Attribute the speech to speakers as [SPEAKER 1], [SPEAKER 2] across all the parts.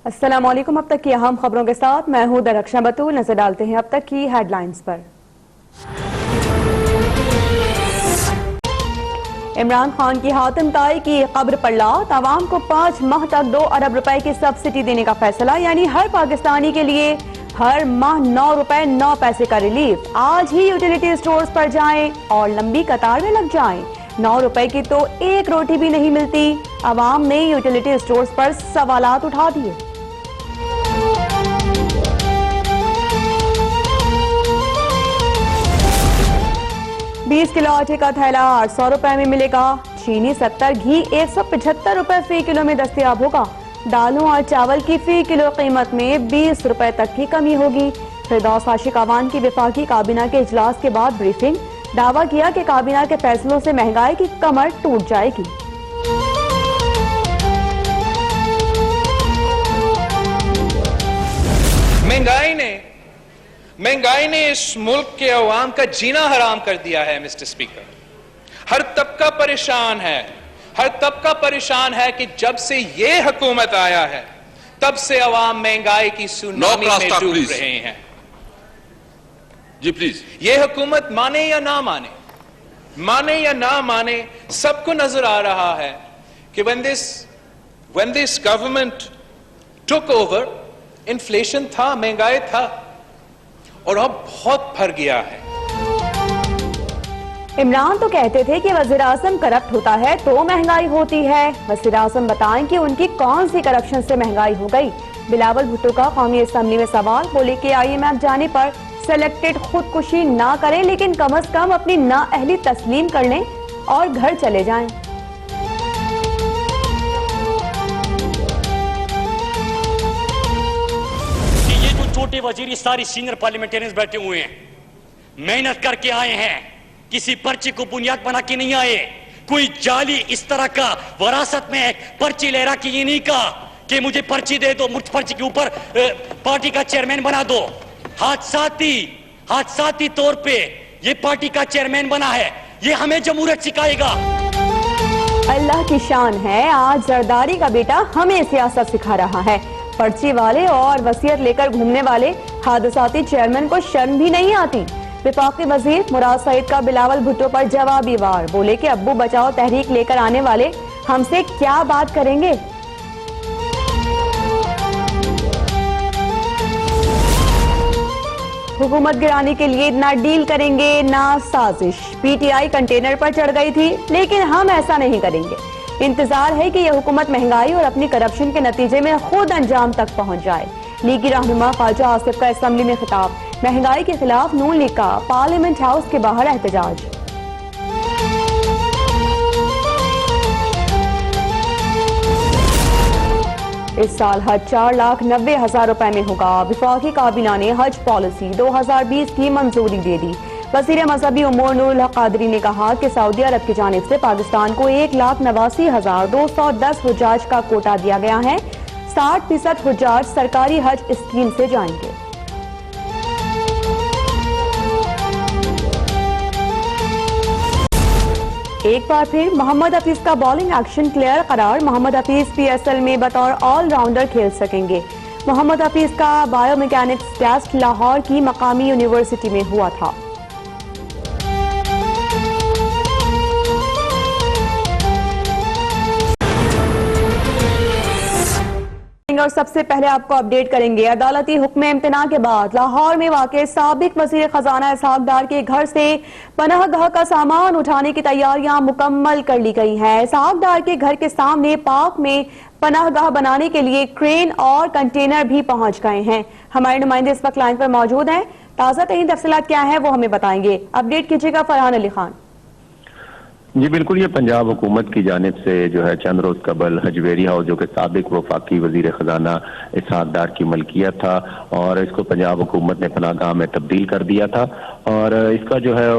[SPEAKER 1] अस्सलाम वालेकुम। अब तक की अहम खबरों के साथ मैं हूं दरख्शां बतूल। नजर डालते हैं अब तक की हेडलाइंस पर। इमरान खान की हातिम ताई की कब्र पर लात, आवाम को 5 माह तक 2 अरब रुपए की सब्सिडी देने का फैसला, यानी हर पाकिस्तानी के लिए हर माह 9 रुपए 9 पैसे का रिलीफ। आज ही यूटिलिटी स्टोर्स पर जाएं और लंबी कतार में लग जाएं। 9 रुपए की तो एक रोटी भी नहीं मिलती। आवाम ने यूटिलिटी स्टोर्स पर सवालात उठा दिए। बीस किलो आटे का थैला 800 रुपए में मिलेगा। चीनी 70, घी 175 रुपए फी किलो में दस्तयाब होगा। दालों और चावल की फी किलो कीमत में 20 रुपए तक की कमी होगी। फिरदौस आशिक अवान की वफाकी काबीना के इजलास के बाद ब्रीफिंग, दावा किया कि काबीना के फैसलों से महंगाई की कमर टूट जाएगी।
[SPEAKER 2] महंगाई ने इस मुल्क के अवाम का जीना हराम कर दिया है। मिस्टर स्पीकर, हर तबका परेशान है कि जब से ये हुकूमत आया है तब से अवाम महंगाई की सुनामी में डूब रहे हैं।
[SPEAKER 3] जी प्लीज।
[SPEAKER 2] ये हुकूमत माने या ना माने, सबको नजर आ रहा है कि when this government took over, inflation था, महंगाई था, और अब बहुत भर गया है।
[SPEAKER 1] इमरान तो कहते थे कि वज़ीर आज़म करप्ट होता है तो महंगाई होती है। वज़ीर आज़म बताएं कि उनकी कौन सी करप्शन से महंगाई हो गई। बिलावल भुट्टो का कौमी असेंबली में सवाल, बोले कि IMF जाने पर सेलेक्टेड खुदकुशी ना करें, लेकिन कम से कम अपनी नाअहली तस्लीम कर लें और घर चले जाएं।
[SPEAKER 4] छोटे वजीर सारी सीनियर पार्लियामेंटेरियंस बैठे हुए हैं, मेहनत करके आए हैं, किसी पर्ची को बुनियाद बना के नहीं आए। कोई जाली इस तरह का वरासत में पर्ची ले रहा कि ये नहीं कहा कि मुझे पर्ची दे दो, मुझ पर्ची के ऊपर पार्टी का चेयरमैन बना दो। हादसाती तौर पे ये पार्टी का चेयरमैन बना है, ये हमें जमहूरियत सिखाएगा।
[SPEAKER 1] अल्लाह की शान है, आज जरदारी का बेटा हमें सियासत सिखा रहा है। पर्ची वाले और वसीयत लेकर घूमने वाले हादसाती चेयरमैन को शर्म भी नहीं आती। विफाकी वजीर मुराद सईद का बिलावल भुट्टो पर जवाबी वार, बोले कि अब्बू बचाओ तहरीक लेकर आने वाले हमसे क्या बात करेंगे। हुकूमत गिराने के लिए ना डील करेंगे ना साजिश। PTI कंटेनर पर चढ़ गई थी, लेकिन हम ऐसा नहीं करेंगे। इंतजार है कि यह हुकूमत महंगाई और अपनी करप्शन के नतीजे में खुद अंजाम तक पहुंच जाए। लीगी रहनुमा ख्वाजा आसिफ का असेंबली में खिताब, महंगाई के खिलाफ नून लीग का पार्लियामेंट हाउस के बाहर एहतजाज। इस साल हज 4,90,000 रुपए में होगा। वफाकी काबीना ने हज पॉलिसी 2020 की मंजूरी दे दी। वज़ीर मज़हबी उमूर नूरुल हक क़ादरी ने कहा कि सऊदी अरब की जानिब से पाकिस्तान को 1,89,210 हुज्जाज का कोटा दिया गया है। 60% हुज्जाज सरकारी हज स्कीम से जाएंगे। एक बार फिर मोहम्मद हफीज का बॉलिंग एक्शन क्लियर करार। मोहम्मद हफीज PSL में बतौर ऑलराउंडर खेल सकेंगे। मोहम्मद हफीज का बायोमैकेनिक्स टेस्ट लाहौर की मकामी यूनिवर्सिटी में हुआ था। और सबसे पहले आपको अपडेट करेंगे, अदालती हुक्म इम्तना के बाद लाहौर में वाक़े साबिक वज़ीर खजाना इसहाक डार के घर से पनाहगाह का सामान उठाने की तैयारियां मुकम्मल कर ली गई हैं। इसहाक डार के घर के सामने पार्क में पनाहगाह बनाने के लिए क्रेन और कंटेनर भी पहुंच गए हैं। हमारे नुमाइंदे इस वक्त लाइन पर मौजूद हैं, ताज़ा तरीन तफसीलात क्या है वो हमें बताएंगे। अपडेट कीजिएगा फरहान अली खान।
[SPEAKER 5] जी बिल्कुल, ये पंजाब हुकूमत की जानिब से जो है चंद रोज कबल हजवेरी हाउस जो कि साबिक वफाकी वजीर खजाना इसहाक डार की मलकियत था और इसको पंजाब हुकूमत ने पनाहगाह में तब्दील कर दिया था। और इसका जो है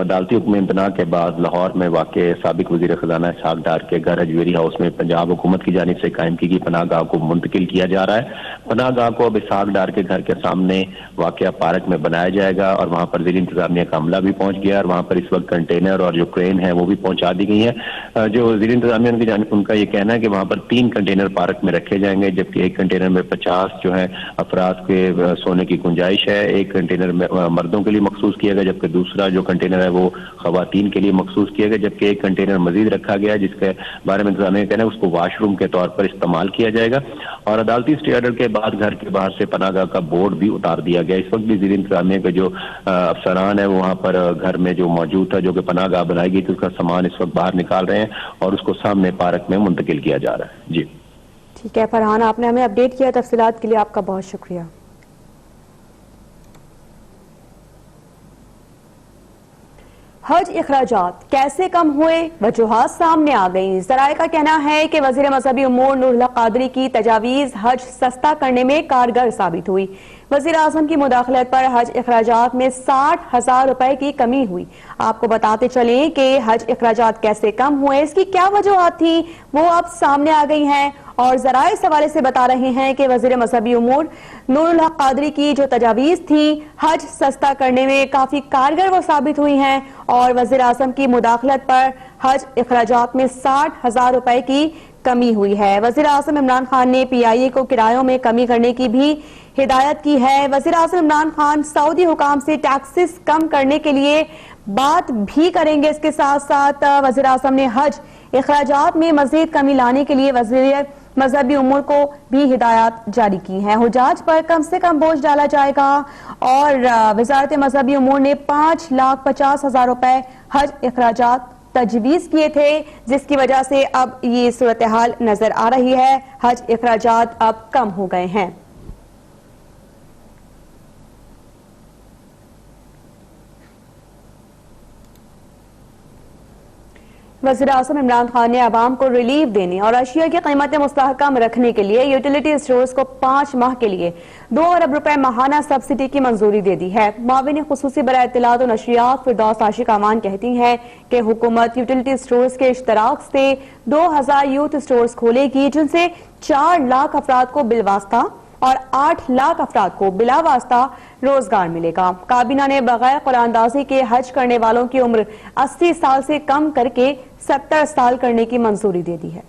[SPEAKER 5] अदालती हुक्म इम्तना के बाद लाहौर में वाक़े साबिक वजीर खजाना इसहाक डार के घर हजवेरी हाउस में पंजाब हुकूमत की जानिब से कायम की गई पनाहगाह को मुंतकिल किया जा रहा है। पनाहगाह को अब इसहाक डार के घर के सामने वाक़या पार्क में बनाया जाएगा और वहाँ पर ज़िली इंतजामिया का अमला भी पहुँच गया और वहाँ पर इस वक्त कंटेनर और जो क्रेन है वो भी पहुंचा दी गई हैं। जो वज़ीर इंतज़ामिया उनका ये कहना है कि वहां पर 3 कंटेनर पार्क में रखे जाएंगे, जबकि एक कंटेनर में 50 जो है अफराद के सोने की गुंजाइश है। एक कंटेनर में मर्दों के लिए मखसूस किया गया, जबकि दूसरा जो कंटेनर है वो खवातीन के लिए मखसूस किया गया, जबकि एक कंटेनर मजीद रखा गया है जिसके बारे में इंतज़ामिया कहना है उसको वॉशरूम के तौर पर इस्तेमाल किया जाएगा। और अदालती स्टे ऑर्डर के बाद घर के बाहर से पनाहगाह का बोर्ड भी उतार दिया गया। इस वक्त भी ज़ीर इंतज़ामिया के जो अफसरान है वो वहाँ पर घर में जो मौजूद था, जो कि पनाहगाह बनाई गई थी, उसका सामान इस वक्त बाहर निकाल रहे हैं और उसको सामने पार्क में मुंतकिल किया जा रहा है। जी
[SPEAKER 1] ठीक है फरहान, आपने हमें अपडेट किया, तफसीलात के लिए आपका बहुत शुक्रिया। हज इखराजात कैसे कम हुए, वजूहात सामने आ गई। ज़राए का कहना है कि वज़ीर मज़हबी उमूर नूरुल हक क़ादरी की तजावीज़ हज सस्ता करने में कारगर साबित हुई। वज़ीर आज़म की मुदाखलत पर हज इखराजात में 60,000 रुपए की कमी हुई। आपको बताते चलें कि हज इखराजात कैसे कम हुए, इसकी क्या वजूहात थी, वो अब सामने आ गई हैं और ज़राए इस हवाले से बता रहे हैं कि वज़ीर मज़हबी उमूर नूरुल हक क़ादरी की जो तजावीज़ थी हज सस्ता करने में काफ़ी कारगर वो साबित हुई हैं और वज़ीर आज़म की मुदाखलत पर हज इखराजात में 60,000 रुपए की कमी हुई है। वज़ीर आज़म इमरान खान ने PIA को किरायों में कमी करने की भी हिदायत की है। वज़ीर आज़म इमरान खान सऊदी हुकाम से टैक्सेस कम करने के लिए बात भी करेंगे। इसके साथ साथ वज़ीर आज़म ने हज इखराजात में मज़ीद कमी लाने के लिए वज़ीर मज़हबी उमूर को भी हिदायत जारी की हैं। हुजाज पर कम से कम बोझ डाला जाएगा और वज़ारत मज़हबी उमूर ने 5,50,000 रुपए हज इखराजात तजवीज़ किए थे, जिसकी वजह से अब ये सूरत हाल नजर आ रही है। हज इखराजात अब कम हो गए हैं। वज़ीर-ए-आज़म इमरान खान ने आवाम को रिलीफ देने और अशिया की कीमतें मुस्तहकम रखने के लिए यूटिलिटी स्टोर्स को 5 माह के लिए 2 अरब रुपए माहाना सब्सिडी की मंजूरी दे दी है। माविन खुसूसी बराए इत्तलात और नशरियात फिरदौस आशिक अमान कहती हैं कि हुकूमत यूटिलिटी स्टोर्स के इश्तराक से 2000 यूथ स्टोर्स खोलेगी, जिनसे 4 लाख अफराद को बिलवास्ता और 8 लाख अफराद को बिला वास्ता रोजगार मिलेगा। काबीना ने बगैर कुरानदाजी के हज करने वालों की उम्र 80 साल से कम करके 70 साल करने की मंजूरी दे दी है।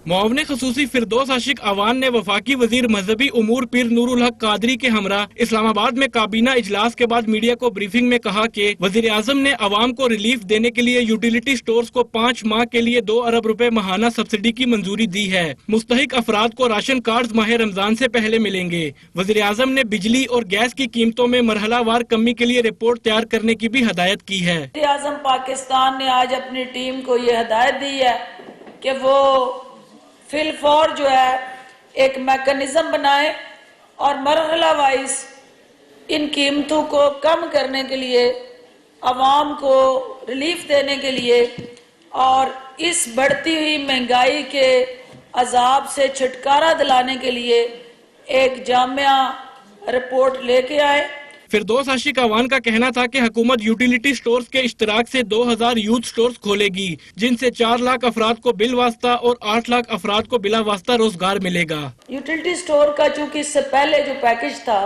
[SPEAKER 6] मुआवने खसूसी फिरदौस आशिक अवान ने वफाकी वजीर मजहबी उमूर पीर नूरुल हक कादरी के हमरा इस्लामाबाद में काबीना इजलास के बाद मीडिया को ब्रीफिंग में कहा कि वजीर आजम ने अवाम को रिलीफ देने के लिए यूटिलिटी स्टोर्स को 5 माह के लिए 2 अरब रुपए माहाना सब्सिडी की मंजूरी दी है। मुस्तहिक अफराद को राशन कार्ड माह रमजान से पहले मिलेंगे। वजीर आजम ने बिजली और गैस की कीमतों में मरहलावार कमी के लिए रिपोर्ट तैयार करने की भी हदायत की है।
[SPEAKER 7] वज़ीर आज़म पाकिस्तान ने आज अपनी टीम को ये हदायत दी है कि वो फिलफौर जो है एक मैकेनिज्म बनाए और मरहला वाइज इन कीमतों को कम करने के लिए, आवाम को रिलीफ देने के लिए और इस बढ़ती हुई महंगाई के अजाब से छुटकारा दिलाने के लिए एक जामिया रिपोर्ट लेके आए।
[SPEAKER 6] फिरदौस आशिक अवान का कहना था कि हुकूमत यूटिलिटी स्टोर्स के इश्तराक से 2000 यूथ स्टोर्स खोलेगी, जिनसे 4 लाख अफराद को बिल वास्ता और 8 लाख अफराद को बिला वास्ता रोजगार मिलेगा।
[SPEAKER 7] यूटिलिटी स्टोर का चूंकि इससे पहले जो पैकेज था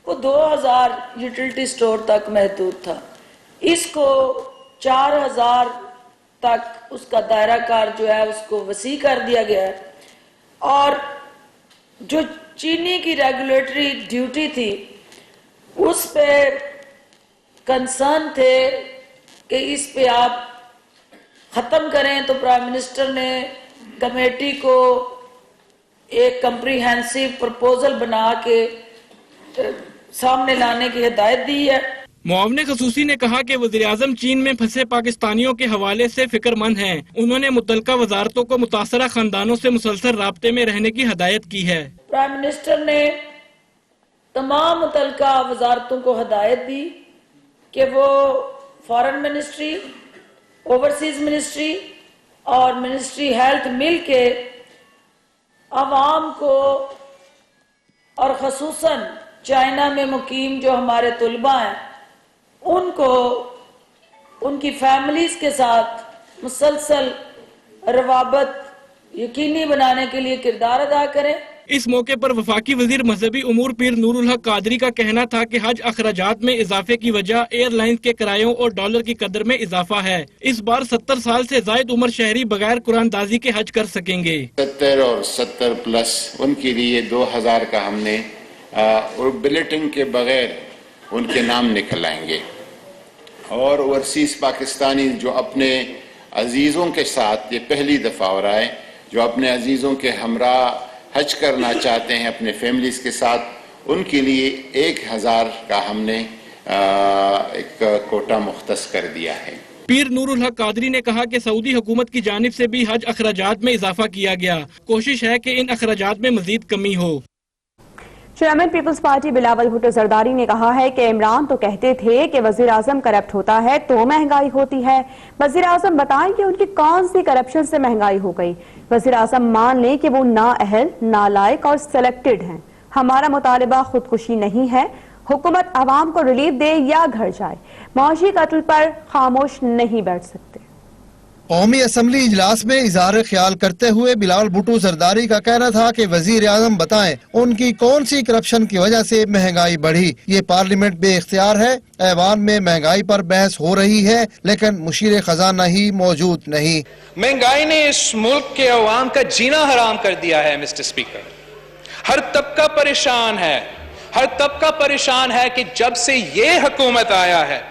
[SPEAKER 7] वो 2000 यूटिलिटी स्टोर तक महदूद था, इसको 4000 तक उसका दायरा कार जो है उसको वसी कर दिया गया है। और जो चीनी की रेगुलेटरी ड्यूटी थी उस पे कंसर्न थे कि इस पे आप खत्म करें, तो प्राइम मिनिस्टर ने कमेटी को एक कम्प्रीहेंसिव प्रपोजल बना के सामने लाने की हिदायत दी है।
[SPEAKER 6] मुआवने खसूसी ने कहा कि वज़ीर आज़म चीन में फंसे पाकिस्तानियों के हवाले से फिक्रमंद हैं। उन्होंने मुतल्लिका वजारतों को मुतासरा खानदानों से मुसलसल राब्ते में रहने की हदायत की है।
[SPEAKER 7] प्राइम मिनिस्टर ने तमाम मुतल्लिका वजारतों को हदायत दी कि वो फॉरेन मिनिस्ट्री, ओवरसीज मिनिस्ट्री और मिनिस्ट्री हेल्थ मिल के अवाम को और खसूसन चाइना में मुकीम जो हमारे तुलबा हैं उनको उनकी फैमिलीज के साथ मुसलसल रवाबत यकीनी बनाने के लिए किरदार अदा करें।
[SPEAKER 6] इस मौके पर वफाकी वजीर मजहबी उमूर पीर नूरुल हक कादरी का कहना था कि हज अखराजात में इजाफे की वजह एयरलाइंस के किरायों और डॉलर की कदर में इजाफा है। इस बार 70 साल से जायद उम्र शहरी बगैर कुरानदाजी के हज कर सकेंगे।
[SPEAKER 8] 70 और 70 प्लस उनके लिए 2000 का हमने और बुलेटिन के बगैर उनके नाम निकल आएंगे। और ओवरसीज पाकिस्तानी जो अपने अजीज़ों के साथ, ये पहली दफ़ा हो रहा है, जो अपने अजीज़ों के हमरा हज करना चाहते हैं अपने फैमिलीज के साथ, उनके लिए 1000 का हमने एक कोटा मुख्तस कर दिया है।
[SPEAKER 6] पीर नूरुल हक कादरी ने कहा कि सऊदी हुकूमत की जानिब से भी हज अखराजात में इजाफा किया गया। कोशिश है कि इन अखराजात में मजीद कमी हो।
[SPEAKER 1] चेयरमैन पीपल्स पार्टी बिलावल भुट्टो जरदारी ने कहा है कि इमरान तो कहते थे कि वजीर आजम करप्ट होता है तो महंगाई होती है। वजीर आजम बताएं कि उनकी कौन सी करप्शन से महंगाई हो गई। वजीर आजम मान लें कि वो नाअहल, नालायक और सिलेक्टेड हैं। हमारा मुतालिबा खुदकुशी नहीं है। हुकूमत आवाम को रिलीफ दे या घर जाए। मौशी कत्ल पर खामोश नहीं बैठ सकते।
[SPEAKER 9] कौमी असम्बली इजलास में इजहार ख्याल करते हुए बिलावल भुट्टो जरदारी का कहना था कि वजीर आजम बताएं उनकी कौन सी करप्शन की वजह से महंगाई बढ़ी। ये पार्लियामेंट बेइख्तियार है। ऐवान में महंगाई पर बहस हो रही है लेकिन मुशीर खजाना ही मौजूद नहीं।
[SPEAKER 2] महंगाई ने इस मुल्क के अवाम का जीना हराम कर दिया है मिस्टर स्पीकर। हर तबका परेशान है। हर तबका परेशान है कि जब से ये हुकूमत आया है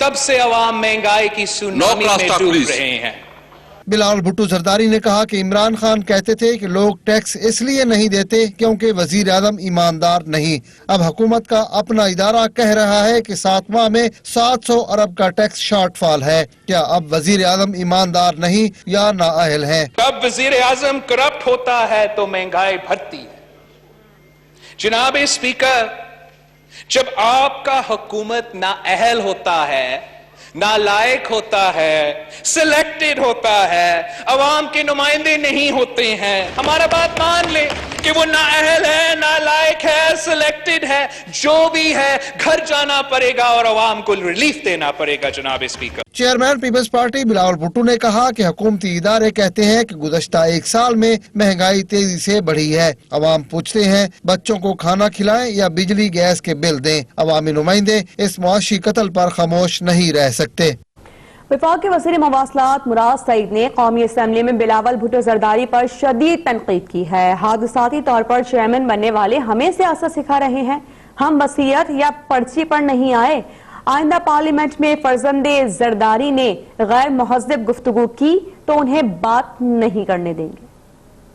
[SPEAKER 2] तब से अवाम महंगाई की सुनामी में डूब रहे हैं।
[SPEAKER 9] बिलावल भुट्टो जरदारी ने कहा कि इमरान खान कहते थे कि लोग टैक्स इसलिए नहीं देते क्योंकि वजीर आजम ईमानदार नहीं। अब हुकूमत का अपना इदारा कह रहा है कि 7 माह में 700 अरब का टैक्स शॉर्टफॉल है। क्या अब वजीर आजम ईमानदार नहीं या नाअहल है?
[SPEAKER 2] जब वजीर आजम करप्ट होता है तो महंगाई बढ़ती है। जनाब स्पीकर, जब आपका हुकूमत नाअहल होता है, नालायक होता है, सिलेक्टेड होता है, अवाम के नुमाइंदे नहीं होते हैं, हमारा बात मान ले कि वो नाअहल है, नालायक है, सिलेक्टेड है, जो भी है घर जाना पड़ेगा और अवाम को रिलीफ देना पड़ेगा। जनाब स्पीकर,
[SPEAKER 9] चेयरमैन पीपल्स पार्टी बिलावल भुट्टो ने कहा कि हुकूमती इदारे कहते हैं कि गुज़श्ता 1 साल में महंगाई तेजी से बढ़ी है। अवाम पूछते हैं बच्चों को खाना खिलाएं या बिजली गैस के बिल दें। अवामी नुमाइंदे इस मुआशी कत्ल पर खामोश नहीं रह सकते।
[SPEAKER 1] वफाक के वज़ीर मवासलात मुराद सईद ने कौमी असम्बली में बिलावल भुट्टो जरदारी पर शदीद तनकीद की है। हादसाती तौर पर चेयरमैन बनने वाले हमें सियासत सिखा रहे हैं। हम वसीयत या पर्ची पर नहीं आए। आइंदा पार्लियामेंट में फर्जंदे जरदारी ने गैर मुहज़्ज़ब गुफ्तगू की तो उन्हें बात नहीं करने देंगे।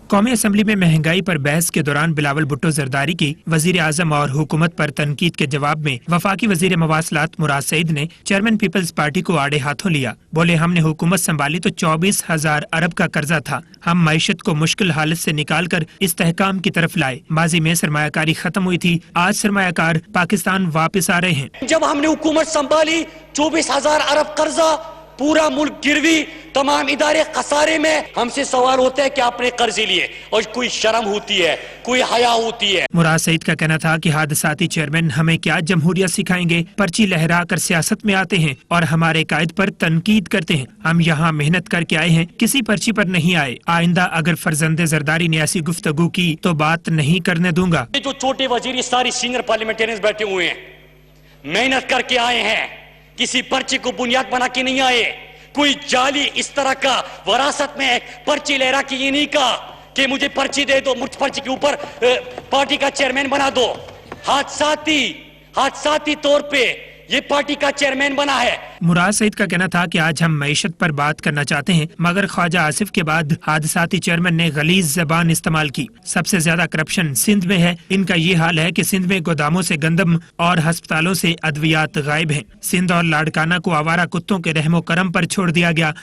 [SPEAKER 10] कौमी असम्बली में महंगाई पर बहस के दौरान बिलावल भुट्टो जरदारी की वजीर आजम और हुकूमत पर तनकीद के जवाब में वफाकी वजीर मवासलात मुराद सईद ने चेयरमैन पीपल्स पार्टी को आड़े हाथों लिया। बोले, हमने हुकूमत संभाली तो 24,000 अरब का कर्जा था। हम मईशत को मुश्किल हालत से निकाल कर इस्तेहकाम की तरफ लाए। माजी में सरमायाकारी खत्म हुई थी, आज सरमायाकार पाकिस्तान वापस आ रहे हैं।
[SPEAKER 4] जब हमने हुकूमत संभाली 24,000 अरब कर्जा, पूरा मुल्क गिरवी, तमाम इदारे खसारे में। हमसे सवाल होता है कि आपने कर्जे लिए और कोई शर्म होती है, कोई हया होती है।
[SPEAKER 10] मुराद सईद का कहना था कि हादसाती चेयरमैन हमें क्या जमहूरियत सिखाएंगे, पर्ची लहरा कर सियासत में आते हैं और हमारे कायद पर तनकीद करते हैं। हम यहाँ मेहनत करके आए हैं, किसी पर्ची पर नहीं आए। आइंदा अगर फर्जंदे जरदारी ने ऐसी गुफ्तगू की तो बात नहीं करने दूंगा।
[SPEAKER 4] जो छोटे वजीर सारी सीनियर पार्लियामेंटेरियंस बैठे हुए हैं, मेहनत करके आए हैं, किसी पर्ची को बुनियाद बना के नहीं आए। कोई जाली इस तरह का वरासत में पर्ची लहरा के ये नहीं कहा कि मुझे पर्ची दे दो, मुझ पर्ची के ऊपर पार्टी का चेयरमैन बना दो। हादसाती तौर पे ये पार्टी का चेयरमैन बना है।
[SPEAKER 10] मुराद सईद का कहना था कि आज हम मईशत पर बात करना चाहते हैं, मगर ख्वाजा आसिफ के बाद हादसाती चेयरमैन ने गलीज जबान इस्तेमाल की। सबसे ज्यादा करप्शन सिंध में है। इनका ये हाल है कि सिंध में गोदामों से गंदम और अस्पतालों से अद्वियात गायब हैं। सिंध और लाड़काना को आवारा कुत्तों के रहमो करम पर छोड़ दिया गया।